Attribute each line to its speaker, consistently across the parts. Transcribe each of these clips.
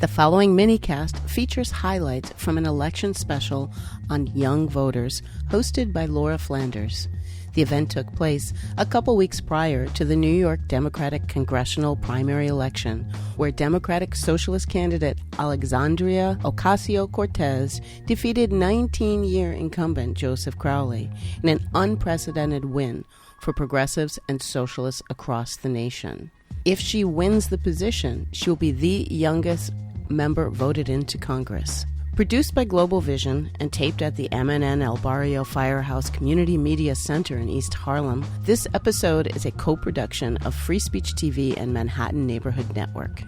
Speaker 1: The following minicast features highlights from an election special on young voters hosted by Laura Flanders. The event took place a couple weeks prior to the New York Democratic congressional primary election, where Democratic Socialist candidate Alexandria Ocasio-Cortez defeated 19-year incumbent Joseph Crowley in an unprecedented win for progressives and socialists across the nation. If she wins the position, she will be the youngest member voted into Congress. Produced by Global Vision and taped at the MNN El Barrio Firehouse Community Media Center in East Harlem, this episode is a co-production of Free Speech TV and Manhattan Neighborhood Network.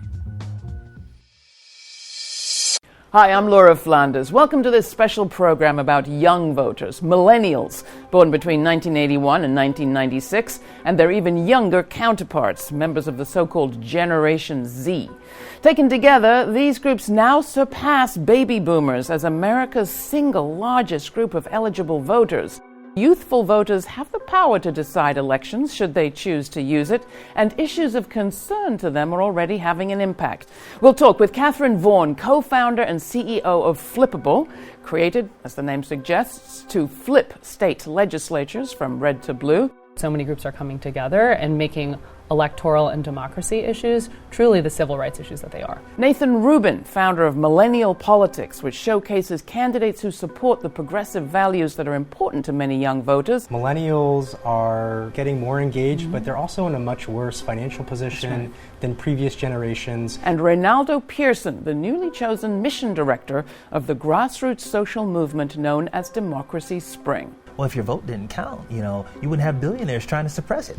Speaker 2: Hi, I'm Laura Flanders. Welcome to this special program about young voters, millennials, born between 1981 and 1996, and their even younger counterparts, members of the so-called Generation Z. Taken together, these groups now surpass baby boomers as America's single largest group of eligible voters. Youthful voters have the power to decide elections should they choose to use it, and issues of concern to them are already having an impact. We'll talk with Catherine Vaughan, co-founder and CEO of Flippable, created, as the name suggests, to flip state legislatures from red to blue.
Speaker 3: So many groups are coming together and making electoral and democracy issues truly the civil rights issues that they are.
Speaker 2: Nathan Rubin, founder of Millennial Politics, which showcases candidates who support the progressive values that are important to many young voters.
Speaker 4: Millennials are getting more engaged, but they're also in a much worse financial position than previous generations.
Speaker 2: And Reynaldo Pearson, the newly chosen mission director of the grassroots social movement known as Democracy Spring.
Speaker 5: Well, if your vote didn't count, you wouldn't have billionaires trying to suppress it.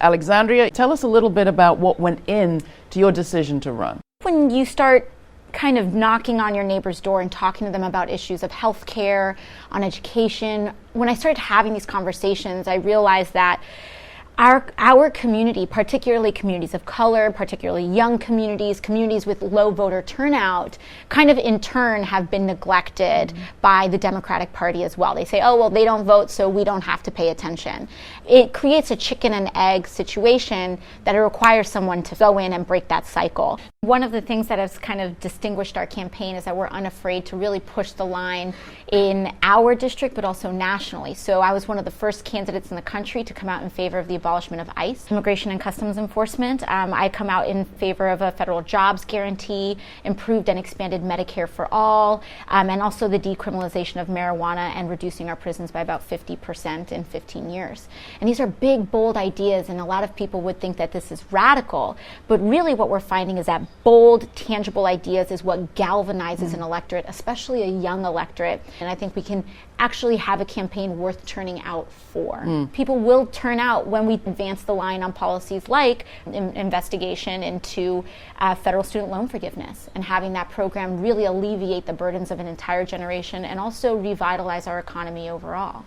Speaker 2: Alexandria, tell us a little bit about what went in to your decision to run.
Speaker 6: When you start kind of knocking on your neighbor's door and talking to them about issues of healthcare, on education, when I started having these conversations, I realized that our community, particularly communities of color, particularly young communities, communities with low voter turnout, kind of in turn have been neglected by the Democratic Party as well. They say, oh, well, they don't vote, so we don't have to pay attention. It creates a chicken and egg situation that it requires someone to go in and break that cycle. One of the things that has kind of distinguished our campaign is that we're unafraid to really push the line in our district, but also nationally. So I was one of the first candidates in the country to come out in favor of the abolishment of ICE, Immigration and Customs Enforcement. I come out in favor of a federal jobs guarantee, improved and expanded Medicare for all, and also the decriminalization of marijuana and reducing our prisons by about 50% in 15 years. And these are big, bold ideas, and a lot of people would think that this is radical, but really what we're finding is that bold, tangible ideas is what galvanizes an electorate, especially a young electorate. And I think we can actually have a campaign worth turning out for. People will turn out when we advance the line on policies like investigation into federal student loan forgiveness and having that program really alleviate the burdens of an entire generation and also revitalize our economy overall.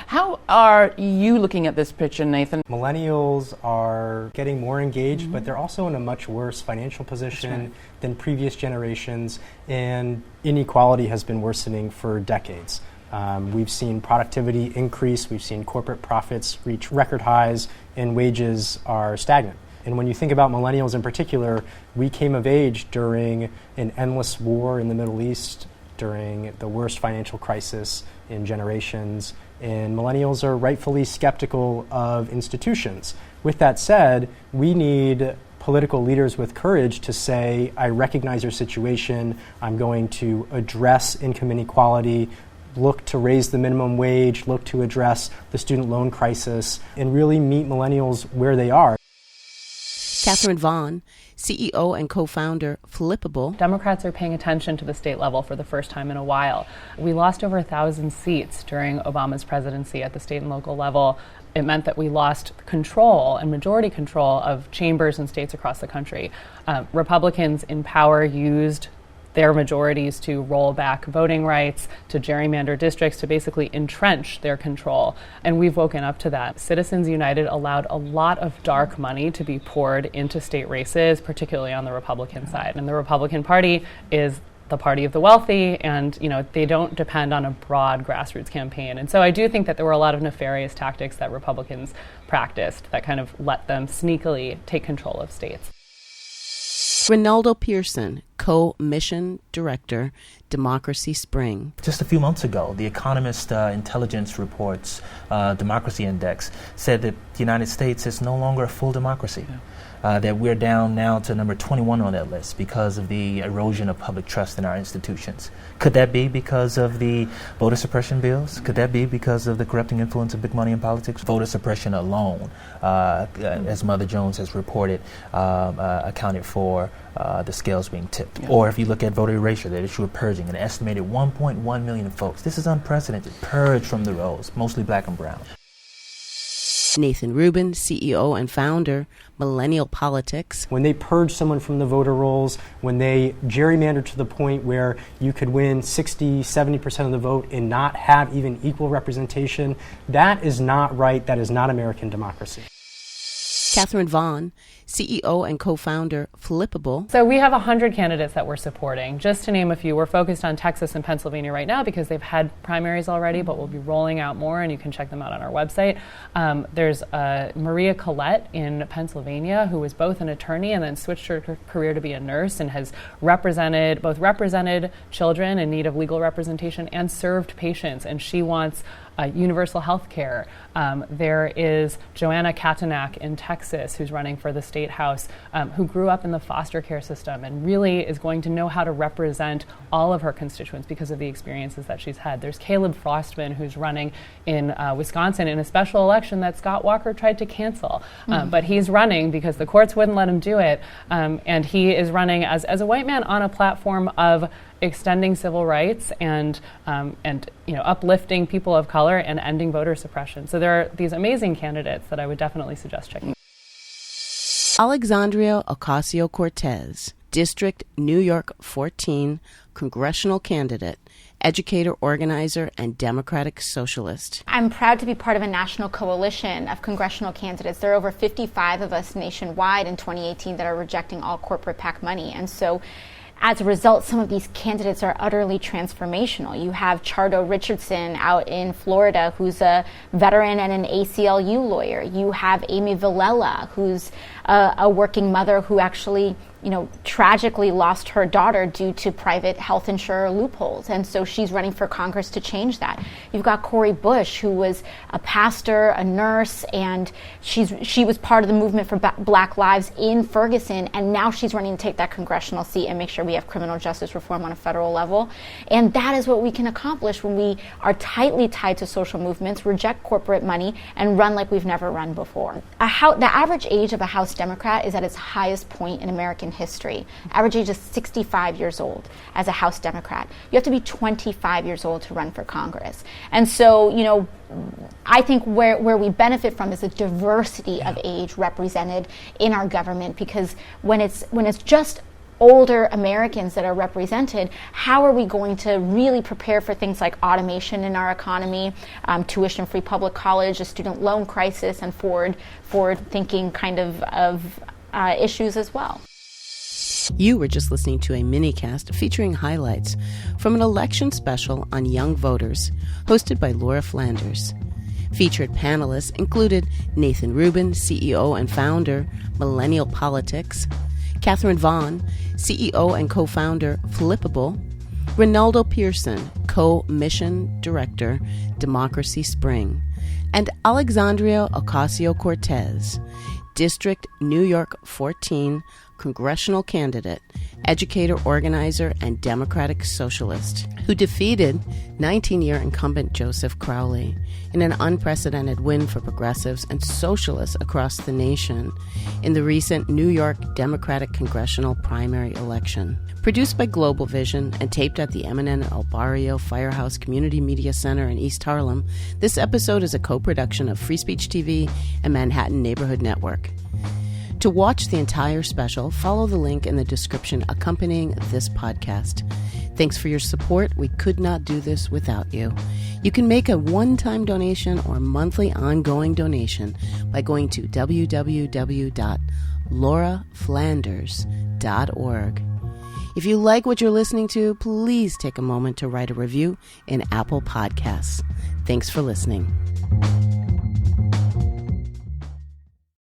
Speaker 2: How are you looking at this picture, Nathan?
Speaker 4: Millennials are getting more engaged, but they're also in a much worse financial position than previous generations, and inequality has been worsening for decades. We've seen productivity increase, we've seen corporate profits reach record highs, and wages are stagnant. And when you think about millennials in particular, we came of age during an endless war in the Middle East, during the worst financial crisis in generations, and millennials are rightfully skeptical of institutions. With that said, we need political leaders with courage to say, I recognize your situation, I'm going to address income inequality, look to raise the minimum wage, look to address the student loan crisis, and really meet millennials where they are.
Speaker 1: Catherine Vaughan, CEO and co-founder Flippable.
Speaker 3: Democrats are paying attention to the state level for the first time in a while. We lost over 1,000 seats during Obama's presidency at the state and local level. It meant that we lost control and majority control of chambers and states across the country. Republicans in power used their majorities to roll back voting rights, to gerrymander districts, to basically entrench their control. And we've woken up to that. Citizens United allowed a lot of dark money to be poured into state races, particularly on the Republican side. And the Republican Party is the party of the wealthy, and they don't depend on a broad grassroots campaign. And so I do think that there were a lot of nefarious tactics that Republicans practiced that kind of let them sneakily take control of states.
Speaker 1: Ronaldo Pearson, Co-Mission Director, Democracy Spring.
Speaker 5: Just a few months ago, the Economist Intelligence Report's Democracy Index said that the United States is no longer a full democracy. That we're down now to number 21 on that list because of the erosion of public trust in our institutions. Could that be because of the voter suppression bills? Could that be because of the corrupting influence of big money in politics? Voter suppression alone, as Mother Jones has reported, accounted for the scales being tipped. Yeah. Or if you look at voter erasure, that issue of purging, an estimated 1.1 million folks. This is unprecedented. Purged from the rolls, mostly black and brown.
Speaker 1: Nathan Rubin, CEO and founder, Millennial Politics.
Speaker 4: When they purge someone from the voter rolls, when they gerrymander to the point where you could win 60, 70% of the vote and not have even equal representation, that is not right. That is not American democracy.
Speaker 1: Catherine Vaughn, CEO and co-founder, Flippable.
Speaker 3: So we have 100 candidates that we're supporting. Just to name a few, we're focused on Texas and Pennsylvania right now because they've had primaries already, but we'll be rolling out more, and you can check them out on our website. There's Maria Collette in Pennsylvania, who was both an attorney and then switched her career to be a nurse and has represented children in need of legal representation and served patients, and she wants universal health care. There is Joanna Katanak in Texas, who's running for the state house, who grew up in the foster care system and really is going to know how to represent all of her constituents because of the experiences that she's had. There's Caleb Frostman, who's running in Wisconsin in a special election that Scott Walker tried to cancel. But he's running because the courts wouldn't let him do it. And he is running as a white man on a platform of extending civil rights and uplifting people of color and ending voter suppression. So there are these amazing candidates that I would definitely suggest checking out.
Speaker 1: Alexandria Ocasio-Cortez, District New York 14, congressional candidate, educator, organizer, and Democratic Socialist.
Speaker 6: I'm proud to be part of a national coalition of congressional candidates. There are over 55 of us nationwide in 2018 that are rejecting all corporate PAC money. And so as a result, some of these candidates are utterly transformational. You have Chardo Richardson out in Florida, who's a veteran and an ACLU lawyer. You have Amy Villela, who's a working mother who actually tragically lost her daughter due to private health insurer loopholes. And so she's running for Congress to change that. You've got Cori Bush, who was a pastor, a nurse, and she was part of the movement for Black Lives in Ferguson, and now she's running to take that congressional seat and make sure we have criminal justice reform on a federal level. And that is what we can accomplish when we are tightly tied to social movements, reject corporate money, and run like we've never run before. The average age of a House Democrat is at its highest point in American history. Average age is 65 years old as a House Democrat. You have to be 25 years old to run for Congress. And so, I think where we benefit from is the diversity of age represented in our government, because when it's just older Americans that are represented, how are we going to really prepare for things like automation in our economy, tuition-free public college, a student loan crisis, and forward-thinking kind of issues as well.
Speaker 1: You were just listening to a minicast featuring highlights from an election special on young voters, hosted by Laura Flanders. Featured panelists included Nathan Rubin, CEO and founder, Millennial Politics; Catherine Vaughn, CEO and co-founder, Flippable; Ronaldo Pearson, Co-Mission Director, Democracy Spring; and Alexandria Ocasio-Cortez, District New York 14, congressional candidate, educator, organizer, and Democratic Socialist, who defeated 19-year incumbent Joseph Crowley in an unprecedented win for progressives and socialists across the nation in the recent New York Democratic congressional primary election. Produced by Global Vision and taped at the Eminent El Barrio Firehouse Community Media Center in East Harlem, this episode is a co-production of Free Speech TV and Manhattan Neighborhood Network. To watch the entire special, follow the link in the description accompanying this podcast. Thanks for your support. We could not do this without you. You can make a one-time donation or monthly ongoing donation by going to www.lauraflanders.org. If you like what you're listening to, please take a moment to write a review in Apple Podcasts. Thanks for listening.